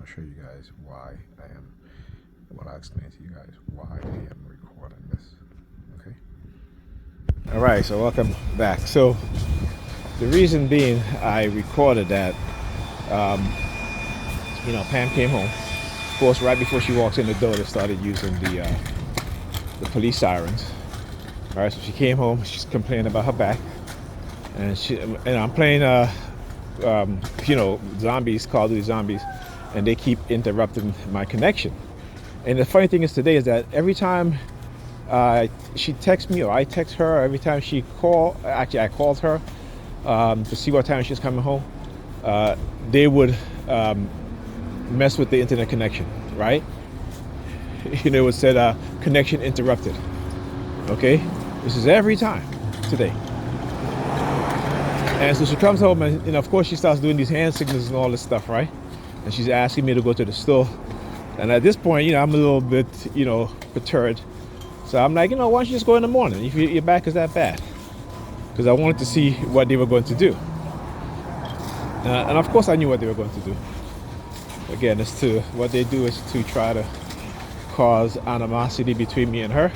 to show you guys why I am, well, I'll explain to you guys why I am recording this. Okay. All right, so welcome back. So the reason being I recorded that, Pam came home. Of course, right before she walks in the door, they started using the police sirens. All right, so she came home. She's complaining about her back, and I'm playing, zombies, Call of Duty Zombies, and they keep interrupting my connection. And the funny thing is today is that every time she texts me or I text her, every time she I called her to see what time she's coming home, they would mess with the internet connection, right? It would said connection interrupted. Okay, this is every time today. And so she comes home and of course she starts doing these hand signals and all this stuff, right? And she's asking me to go to the store. And at this point, I'm a little bit, perturbed. So I'm like, why don't you just go in the morning if your back is that bad? Because I wanted to see what they were going to do. And of course I knew what they were going to do. Again, what they do is to try to cause animosity between me and her,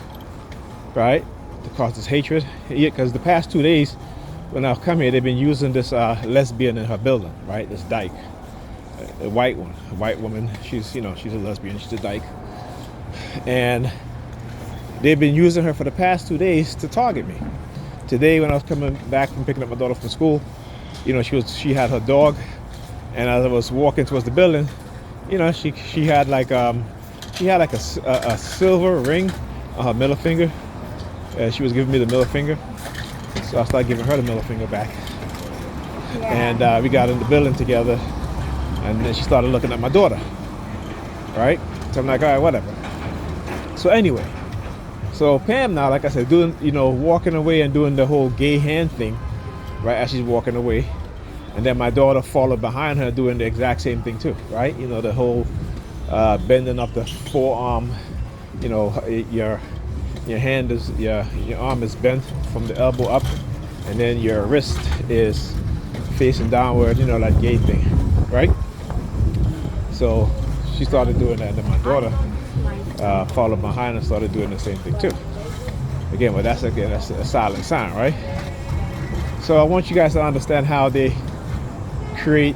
right? To cause this hatred. Because the past 2 days, when I've come here, they've been using this lesbian in her building, right? This dyke, a white woman. She's a lesbian. She's a dyke, and they've been using her for the past 2 days to target me. Today, when I was coming back from picking up my daughter from school, she had her dog, and as I was walking towards the building, she had like a silver ring on her middle finger. She was giving me the middle finger. So I started giving her the middle finger back. Yeah. And we got in the building together. And then she started looking at my daughter. Right? So I'm like, all right, whatever. So anyway. So Pam now, like I said, doing, walking away and doing the whole gay hand thing. Right? As she's walking away. And then my daughter followed behind her doing the exact same thing too. Right? The whole bending up the forearm. Your hand is, your arm is bent from the elbow up, and then your wrist is facing downward, like gay thing, right? So she started doing that, and then my daughter followed behind and started doing the same thing too. Again, but that's a silent sign, right? So I want you guys to understand how they create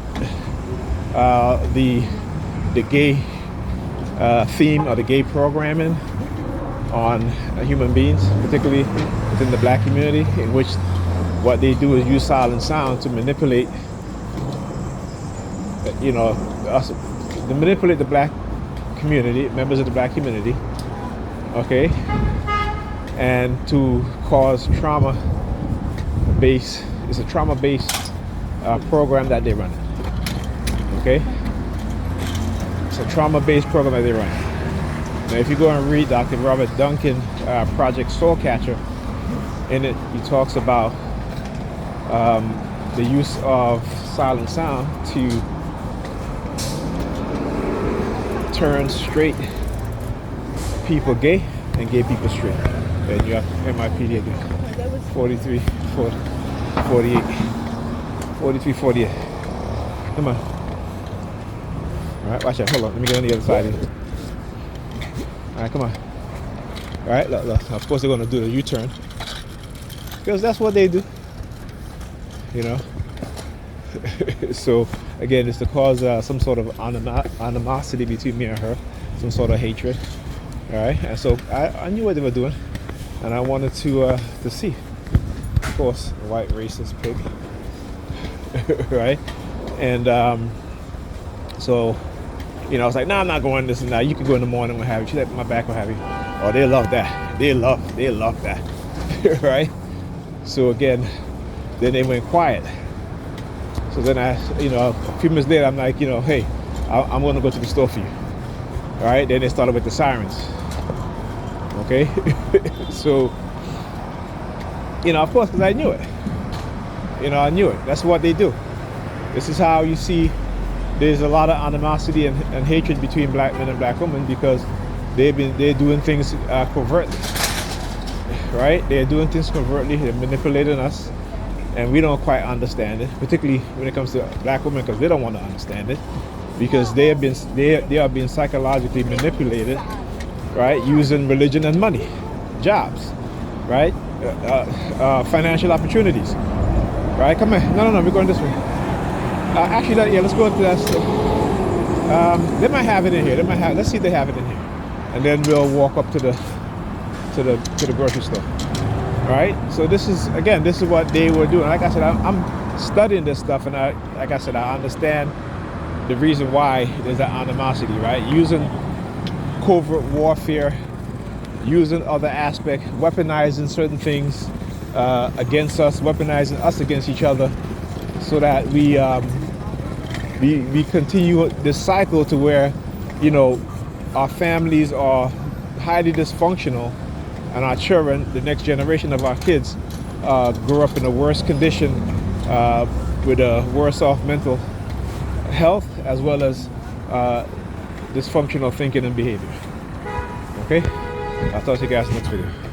the gay theme or the gay programming on human beings, particularly within the black community, in which what they do is use silent sound to manipulate, to manipulate the black community, members of the black community, okay, and to cause trauma-based. It's a trauma-based program that they run. Okay, it's a trauma-based program that they run. Now, if you go and read Dr. Robert Duncan, Project Soul Catcher, in it he talks about the use of silent sound to turn straight people gay and gay people straight. And you have MIPD again. 43, 40, 48, 43, 48. Come on. All right, watch out. Hold on. Let me get on the other side here. All right, come on. All right, look. Of course, they're going to do the U-turn because that's what they do, So again, it's to cause some sort of animosity between me and her, some sort of hatred. All right, and so I knew what they were doing, and I wanted to see. Of course, a white racist pig, right? And so. I was like, nah, I'm not going this and that. You can go in the morning, what have you. She let my back, what have you. Oh, they love that. They love that. Right? So again, then they went quiet. So then a few minutes later, I'm like, hey, I'm going to go to the store for you. All right? Then they started with the sirens. Okay? So, of course, because I knew it. I knew it. That's what they do. This is how you see there's a lot of animosity and hatred between black men and black women because they're doing things covertly, right? They're doing things covertly. They're manipulating us, and we don't quite understand it, particularly when it comes to black women because they don't want to understand it. because they are being psychologically manipulated, right, using religion and money, jobs, right, financial opportunities, right. Come here. No, we're going this way. Actually, yeah, let's go to that store. They might have it in here. They might have. Let's see if they have it in here, and then we'll walk up to the grocery store. All right. So this is what they were doing. Like I said, I'm studying this stuff, and I understand the reason why there's that animosity, right? Using covert warfare, using other aspects, weaponizing certain things against us, weaponizing us against each other, so that we continue this cycle to where, our families are highly dysfunctional, and our children, the next generation of our kids, grow up in a worse condition, with a worse off mental health, as well as dysfunctional thinking and behavior. Okay? I'll talk to you guys in the next video.